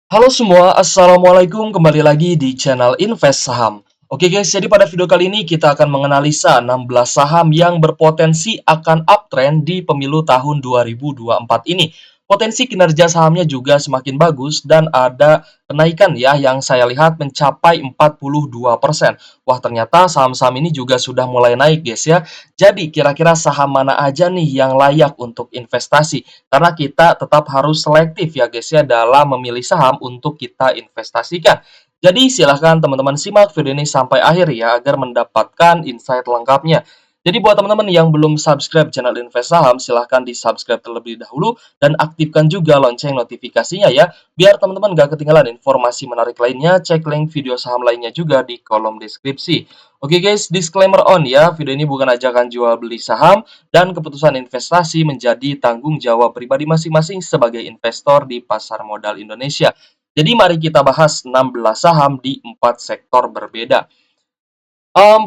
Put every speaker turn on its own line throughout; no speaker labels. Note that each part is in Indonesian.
Halo semua, Assalamualaikum. Kembali lagi di channel Invest Saham. Oke guys, jadi pada video kali ini kita akan menganalisa 16 saham yang berpotensi akan uptrend di pemilu tahun 2024 ini. Potensi kinerja sahamnya juga semakin bagus dan ada kenaikan ya yang saya lihat mencapai 42%. Wah, ternyata saham-saham ini juga sudah mulai naik guys ya. Jadi kira-kira saham mana aja nih yang layak untuk investasi? Karena kita tetap harus selektif ya guys ya dalam memilih saham untuk kita investasikan. Jadi silahkan teman-teman simak video ini sampai akhir ya agar mendapatkan insight lengkapnya. Jadi buat teman-teman yang belum subscribe channel Invest Saham, silahkan di subscribe terlebih dahulu dan aktifkan juga lonceng notifikasinya ya, biar teman-teman gak ketinggalan informasi menarik lainnya. Cek link video saham lainnya juga di kolom deskripsi. Oke guys, disclaimer on ya, video ini bukan ajakan jual beli saham, dan keputusan investasi menjadi tanggung jawab pribadi masing-masing sebagai investor di pasar modal Indonesia. Jadi mari kita bahas 16 saham di 4 sektor berbeda.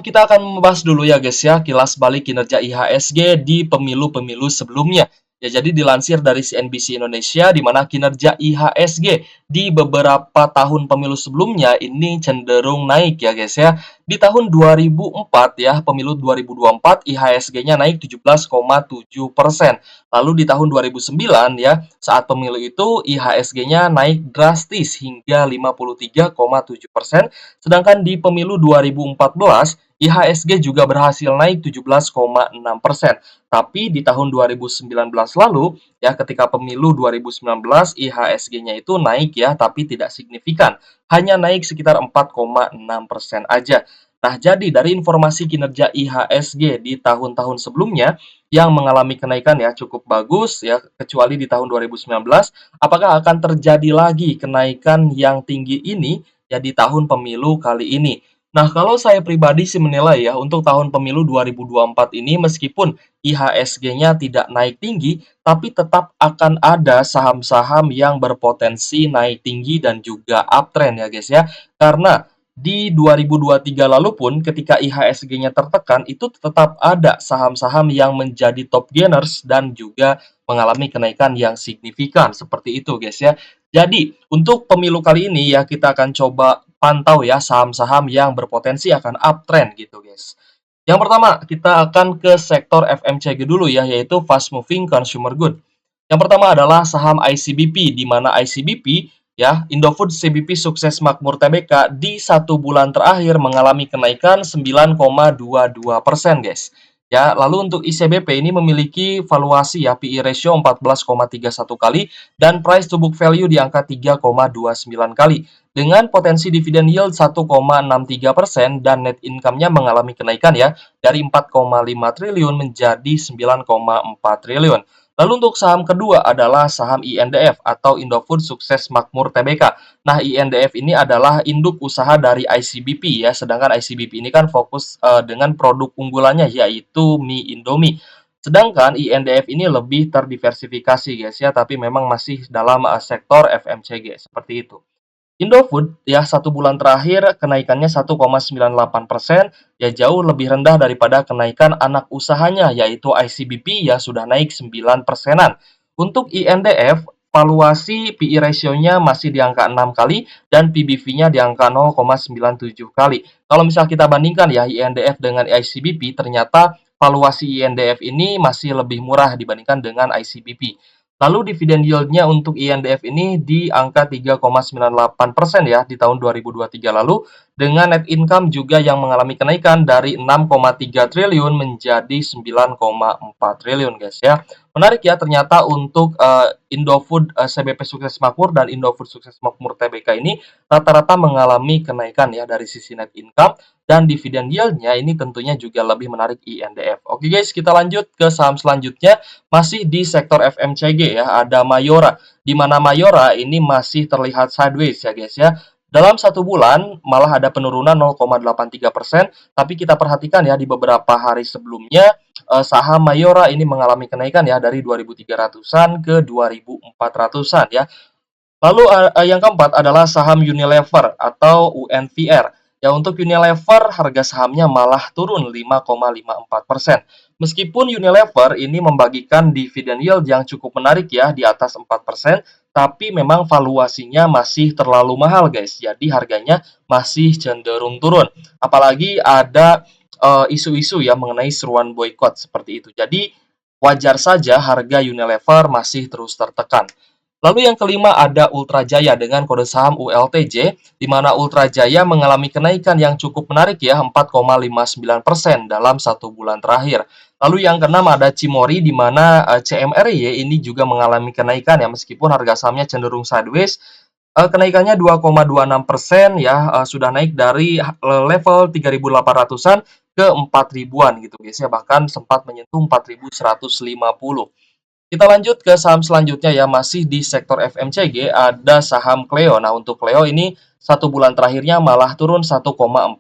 Kita akan membahas dulu ya guys ya, kilas balik kinerja IHSG di pemilu-pemilu sebelumnya. Ya, jadi dilansir dari CNBC Indonesia, di mana kinerja IHSG di beberapa tahun pemilu sebelumnya ini cenderung naik ya guys ya. Di tahun 2004 ya, pemilu 2024 IHSG-nya naik 17,7%. Lalu di tahun 2009 ya, saat pemilu itu IHSG-nya naik drastis hingga 53,7%. Sedangkan di pemilu 2014, IHSG juga berhasil naik 17,6%. Tapi di tahun 2019 lalu, ya ketika pemilu 2019, IHSG-nya itu naik ya, tapi tidak signifikan. Hanya naik sekitar 4,6% aja. Nah, jadi dari informasi kinerja IHSG di tahun-tahun sebelumnya yang mengalami kenaikan ya cukup bagus ya, kecuali di tahun 2019, apakah akan terjadi lagi kenaikan yang tinggi ini ya di tahun pemilu kali ini? Nah, kalau saya pribadi sih menilai ya, untuk tahun pemilu 2024 ini meskipun IHSG-nya tidak naik tinggi, tapi tetap akan ada saham-saham yang berpotensi naik tinggi dan juga uptrend ya guys ya. Karena di 2023 lalu pun ketika IHSG-nya tertekan, itu tetap ada saham-saham yang menjadi top gainers dan juga mengalami kenaikan yang signifikan seperti itu guys ya. Jadi, untuk pemilu kali ini ya kita akan coba pantau ya saham-saham yang berpotensi akan uptrend gitu guys. Yang pertama, kita akan ke sektor FMCG dulu ya, yaitu Fast Moving Consumer Good. Yang pertama adalah saham ICBP, di mana ICBP ya, Indofood CBP Sukses Makmur Tbk di 1 bulan terakhir mengalami kenaikan 9,22% guys. Ya, lalu untuk ICBP ini memiliki valuasi ya PE ratio 14,31 kali dan price to book value di angka 3,29 kali dengan potensi dividen yield 1,63% dan net income-nya mengalami kenaikan ya dari 4,5 triliun menjadi 9,4 triliun. Lalu untuk saham kedua adalah saham INDF atau Indofood Sukses Makmur Tbk. Nah, INDF ini adalah induk usaha dari ICBP ya, sedangkan ICBP ini kan fokus dengan produk unggulannya yaitu mie Indomie. Sedangkan INDF ini lebih terdiversifikasi guys ya, tapi memang masih dalam sektor FMCG seperti itu. Indofood ya 1 bulan terakhir kenaikannya 1,98%, ya jauh lebih rendah daripada kenaikan anak usahanya yaitu ICBP ya sudah naik 9%-an. Untuk INDF valuasi PE ratio-nya masih di angka 6 kali dan PBV-nya di angka 0,97 kali. Kalau misal kita bandingkan ya INDF dengan ICBP, ternyata valuasi INDF ini masih lebih murah dibandingkan dengan ICBP. Lalu dividen yield-nya untuk INDF ini di angka 3,98% ya di tahun 2023 lalu, dengan net income juga yang mengalami kenaikan dari 6,3 triliun menjadi 9,4 triliun guys ya. Menarik ya, ternyata untuk Indofood CBP Sukses Makmur dan Indofood Sukses Makmur Tbk ini rata-rata mengalami kenaikan ya dari sisi net income, dan dividen yield-nya ini tentunya juga lebih menarik INDF. Oke guys, kita lanjut ke saham selanjutnya. Masih di sektor FMCG ya, ada Mayora. Di mana Mayora ini masih terlihat sideways ya guys ya. Dalam 1 bulan malah ada penurunan 0,83%, tapi kita perhatikan ya di beberapa hari sebelumnya saham Mayora ini mengalami kenaikan ya dari 2.300-an ke 2.400-an ya. Lalu yang keempat adalah saham Unilever atau UNVR. Ya, untuk Unilever harga sahamnya malah turun 5,54%. Meskipun Unilever ini membagikan dividen yield yang cukup menarik ya di atas 4%, tapi memang valuasinya masih terlalu mahal guys. Jadi harganya masih cenderung turun. Apalagi ada isu-isu ya mengenai seruan boykot seperti itu. Jadi wajar saja harga Unilever masih terus tertekan. Lalu yang kelima ada Ultra Jaya dengan kode saham ULTJ, di mana Ultra Jaya mengalami kenaikan yang cukup menarik ya, 4,59% dalam 1 bulan terakhir. Lalu yang keenam ada Cimori, di mana CMRY ini juga mengalami kenaikan ya, meskipun harga sahamnya cenderung sideways. Kenaikannya 2,26% ya, sudah naik dari level 3.800-an ke 4.000-an gitu guys ya, bahkan sempat menyentuh 4.150. Kita lanjut ke saham selanjutnya ya, masih di sektor FMCG, ada saham Cleo. Nah, untuk Cleo ini 1 bulan terakhirnya malah turun 1,49%.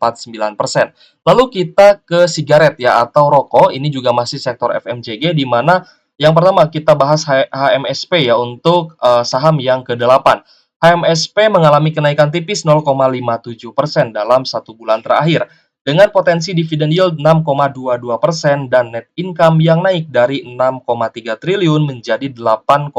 Lalu kita ke sigaret ya, atau rokok, ini juga masih sektor FMCG, di mana yang pertama kita bahas HMSP ya, untuk saham yang ke-8. HMSP mengalami kenaikan tipis 0,57% dalam 1 bulan terakhir dengan potensi dividen yield 6,22% dan net income yang naik dari 6,3 triliun menjadi 8,2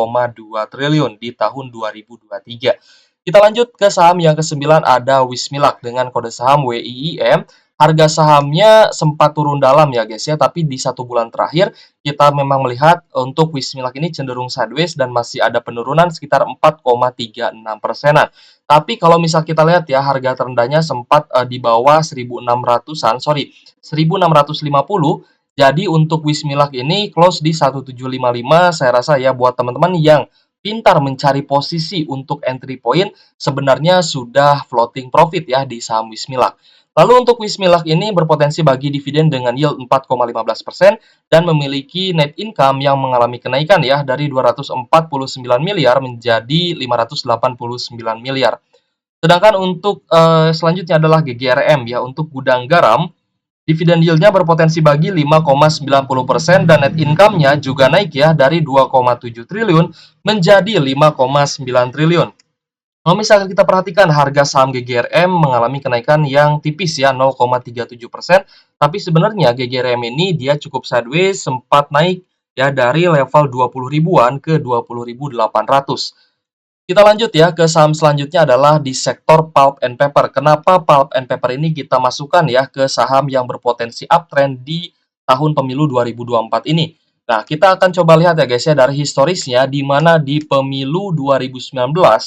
triliun di tahun 2023. Kita lanjut ke saham yang ke-9, ada Wismilak dengan kode saham WIIM. Harga sahamnya sempat turun dalam ya guys ya, tapi di 1 bulan terakhir kita memang melihat untuk Wismilak ini cenderung sideways dan masih ada penurunan sekitar 4,36%-an. Tapi kalau misal kita lihat ya, harga terendahnya sempat di bawah 1.600-an, sorry, 1.650. Jadi untuk Wismilak ini close di 1755. Saya rasa ya buat teman-teman yang pintar mencari posisi untuk entry point, sebenarnya sudah floating profit ya di saham Wismilak. Lalu untuk Wismilak ini berpotensi bagi dividen dengan yield 4,15% dan memiliki net income yang mengalami kenaikan ya dari 249 miliar menjadi 589 miliar. Sedangkan untuk selanjutnya adalah GGRM ya, untuk gudang garam, dividen yield-nya berpotensi bagi 5,90% dan net income-nya juga naik ya dari 2,7 triliun menjadi 5,9 triliun. Kalau misalkan kita perhatikan harga saham GGRM mengalami kenaikan yang tipis ya, 0,37%, tapi sebenarnya GGRM ini dia cukup sideways, sempat naik ya dari level 20 ribuan ke 20.800. Kita lanjut ya ke saham selanjutnya adalah di sektor pulp and paper. Kenapa pulp and paper ini kita masukkan ya ke saham yang berpotensi uptrend di tahun pemilu 2024 ini? Nah, kita akan coba lihat ya guys ya dari historisnya, di mana di pemilu 2019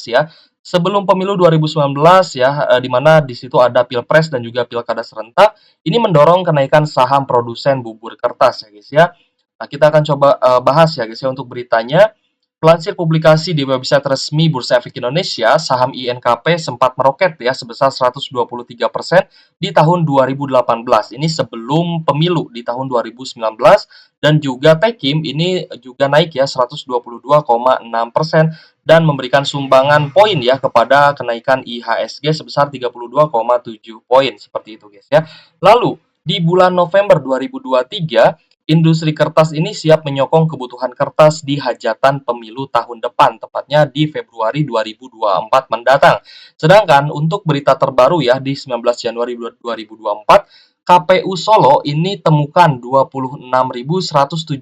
ya, sebelum pemilu 2019 ya, di mana di situ ada pilpres dan juga pilkada serentak, ini mendorong kenaikan saham produsen bubur kertas ya guys ya. Nah, kita akan coba bahas ya guys ya untuk beritanya. Pelansir publikasi di website resmi Bursa Efek Indonesia, saham INKP sempat meroket ya sebesar 123% di tahun 2018. Ini sebelum pemilu di tahun 2019, dan juga Tekim ini juga naik ya 122,6% dan memberikan sumbangan poin ya kepada kenaikan IHSG sebesar 32,7 poin seperti itu guys ya. Lalu di bulan November 2023, industri kertas ini siap menyokong kebutuhan kertas di hajatan pemilu tahun depan, tepatnya di Februari 2024 mendatang. Sedangkan untuk berita terbaru ya di 19 Januari 2024, KPU Solo ini temukan 26.177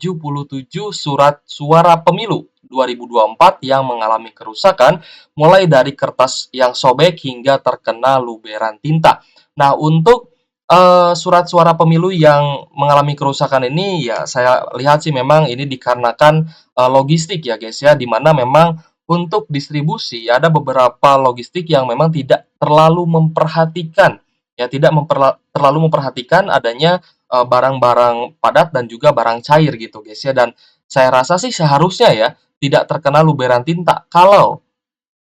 surat suara pemilu 2024 yang mengalami kerusakan, mulai dari kertas yang sobek hingga terkena luberan tinta. Nah, untuk surat suara pemilu yang mengalami kerusakan ini ya saya lihat sih memang ini dikarenakan logistik ya guys ya, di mana memang untuk distribusi ada beberapa logistik yang memang tidak terlalu memperhatikan ya, tidak terlalu memperhatikan adanya barang-barang padat dan juga barang cair gitu guys ya, dan saya rasa sih seharusnya ya tidak terkena luberan tinta kalau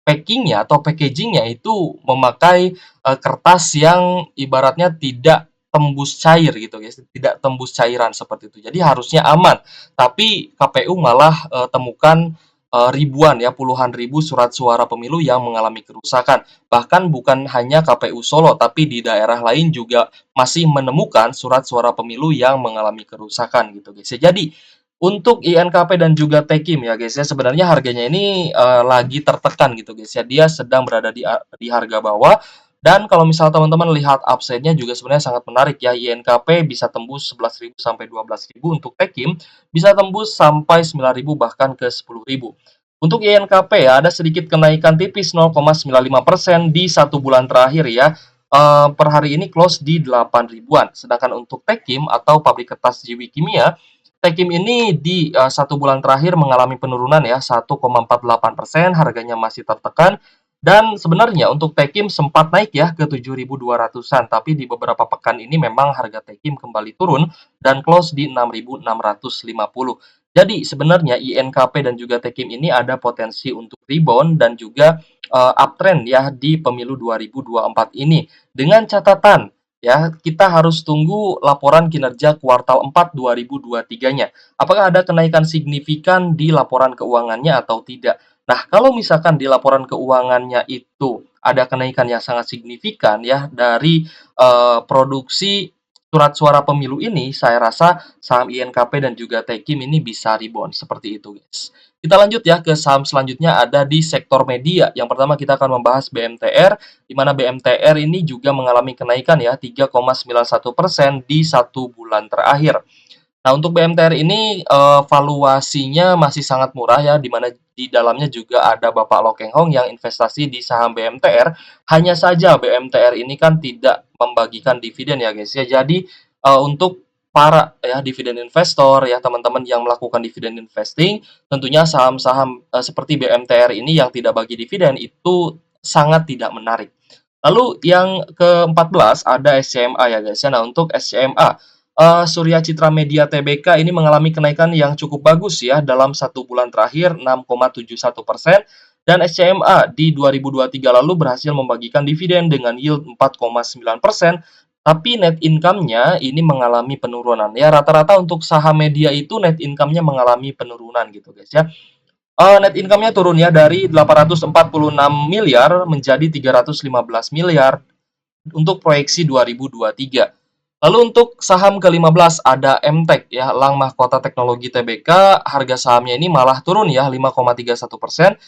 packingnya atau packagingnya itu memakai kertas yang ibaratnya tidak tembus cair gitu guys, tidak tembus cairan seperti itu. Jadi harusnya aman. Tapi KPU malah temukan ribuan ya, puluhan ribu surat suara pemilu yang mengalami kerusakan. Bahkan bukan hanya KPU Solo, tapi di daerah lain juga masih menemukan surat suara pemilu yang mengalami kerusakan gitu guys. Jadi untuk INKP dan juga Tekim ya guys ya, sebenarnya harganya ini lagi tertekan gitu guys ya. Dia sedang berada di harga bawah, dan kalau misal teman-teman lihat upside-nya juga sebenarnya sangat menarik ya. INKP bisa tembus 11.000 sampai 12.000, untuk Tekim bisa tembus sampai 9.000 bahkan ke 10.000. Untuk INKP ya, ada sedikit kenaikan tipis 0,95% di 1 bulan terakhir ya. Per hari ini close di 8 ribuan. Sedangkan untuk Tekim atau pabrik kertas Jiwi Kimia, Tekim ini di 1 bulan terakhir mengalami penurunan ya 1,48%, harganya masih tertekan. Dan sebenarnya untuk Tekim sempat naik ya ke 7.200-an, tapi di beberapa pekan ini memang harga Tekim kembali turun dan close di 6.650. Jadi sebenarnya INKP dan juga Tekim ini ada potensi untuk rebound dan juga uptrend ya di pemilu 2024 ini. Dengan catatan ya, kita harus tunggu laporan kinerja kuartal 4 2023-nya. Apakah ada kenaikan signifikan di laporan keuangannya atau tidak? Nah, kalau misalkan di laporan keuangannya itu ada kenaikan yang sangat signifikan ya dari produksi surat suara pemilu ini, saya rasa saham INKP dan juga Tekim ini bisa rebound seperti itu, guys. Kita lanjut ya ke saham selanjutnya, ada di sektor media. Yang pertama kita akan membahas BMTR, di mana BMTR ini juga mengalami kenaikan ya 3,91% di 1 bulan terakhir. Nah, untuk BMTR ini valuasinya masih sangat murah ya, di mana di dalamnya juga ada Bapak Lo Keng Hong yang investasi di saham BMTR. Hanya saja BMTR ini kan tidak membagikan dividen ya guys ya. Jadi untuk para ya dividen investor ya teman-teman yang melakukan dividen investing, tentunya saham-saham seperti BMTR ini yang tidak bagi dividen itu sangat tidak menarik. Lalu yang ke-14 ada SCMA ya guys ya. Nah, untuk SCMA Surya Citra Media Tbk ini mengalami kenaikan yang cukup bagus ya dalam 1 bulan terakhir 6,71%, dan SCMA di 2023 lalu berhasil membagikan dividen dengan yield 4,9%, tapi net income-nya ini mengalami penurunan. Ya, rata-rata untuk saham media itu net income-nya mengalami penurunan gitu guys ya. Net income-nya turun ya dari 846 miliar menjadi 315 miliar untuk proyeksi 2023. Lalu untuk saham ke-15 ada MTEK ya, Lang Mahkota Teknologi Tbk, harga sahamnya ini malah turun ya 5,31%,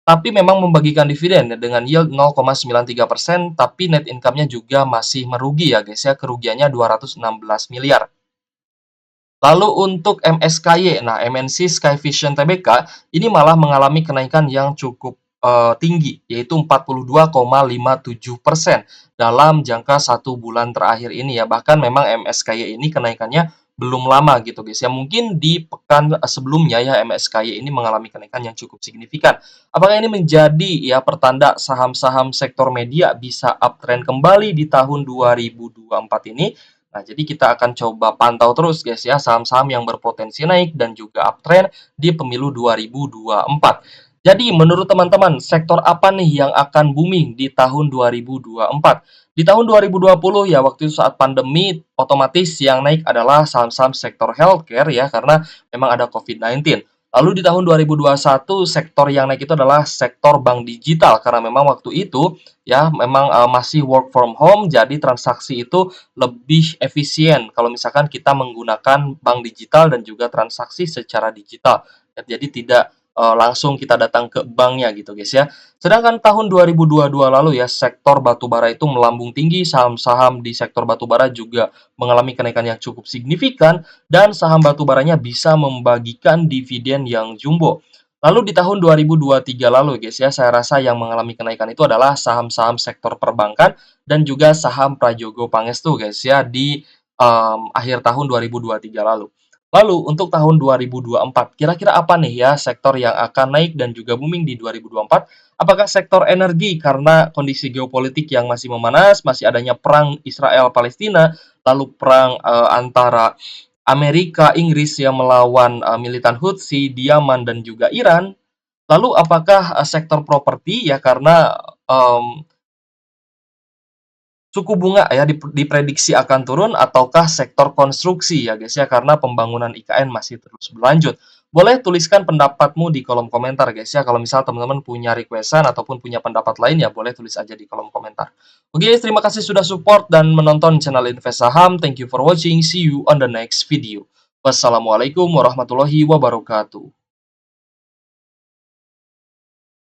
tapi memang membagikan dividen dengan yield 0,93%, tapi net income-nya juga masih merugi ya guys ya, kerugiannya 216 miliar. Lalu untuk MSKY, nah MNC Sky Vision Tbk ini malah mengalami kenaikan yang cukup tinggi, yaitu 42,57% dalam jangka 1 bulan terakhir ini ya. Bahkan memang MSKY ini kenaikannya belum lama gitu guys ya. Mungkin di pekan sebelumnya ya MSKY ini mengalami kenaikan yang cukup signifikan. Apakah ini menjadi ya pertanda saham-saham sektor media bisa uptrend kembali di tahun 2024 ini? Nah, jadi kita akan coba pantau terus guys ya saham-saham yang berpotensi naik dan juga uptrend di pemilu 2024. Jadi menurut teman-teman, sektor apa nih yang akan booming di tahun 2024? Di tahun 2020 ya waktu itu saat pandemi, otomatis yang naik adalah saham-saham sektor healthcare ya karena memang ada COVID-19. Lalu di tahun 2021 sektor yang naik itu adalah sektor bank digital karena memang waktu itu ya memang masih work from home, jadi transaksi itu lebih efisien kalau misalkan kita menggunakan bank digital dan juga transaksi secara digital. Jadi tidak langsung kita datang ke banknya gitu guys ya. Sedangkan tahun 2022 lalu ya sektor batubara itu melambung tinggi, saham-saham di sektor batubara juga mengalami kenaikan yang cukup signifikan dan saham batubaranya bisa membagikan dividen yang jumbo. Lalu di tahun 2023 lalu guys ya, saya rasa yang mengalami kenaikan itu adalah saham-saham sektor perbankan dan juga saham Prajogo Pangestu guys ya di akhir tahun 2023 lalu. Lalu untuk tahun 2024, kira-kira apa nih ya sektor yang akan naik dan juga booming di 2024? Apakah sektor energi karena kondisi geopolitik yang masih memanas, masih adanya perang Israel Palestina, lalu perang antara Amerika, Inggris yang melawan militan Houthi di Yaman dan juga Iran. Lalu apakah sektor properti ya karena suku bunga ya diprediksi akan turun ataukah sektor konstruksi ya guys ya karena pembangunan IKN masih terus berlanjut. Boleh tuliskan pendapatmu di kolom komentar guys ya. Kalau misal teman-teman punya requestan ataupun punya pendapat lain ya boleh tulis aja di kolom komentar. Oke guys, terima kasih sudah support dan menonton channel Invest Saham. Thank you for watching. See you on the next video. Wassalamualaikum warahmatullahi wabarakatuh.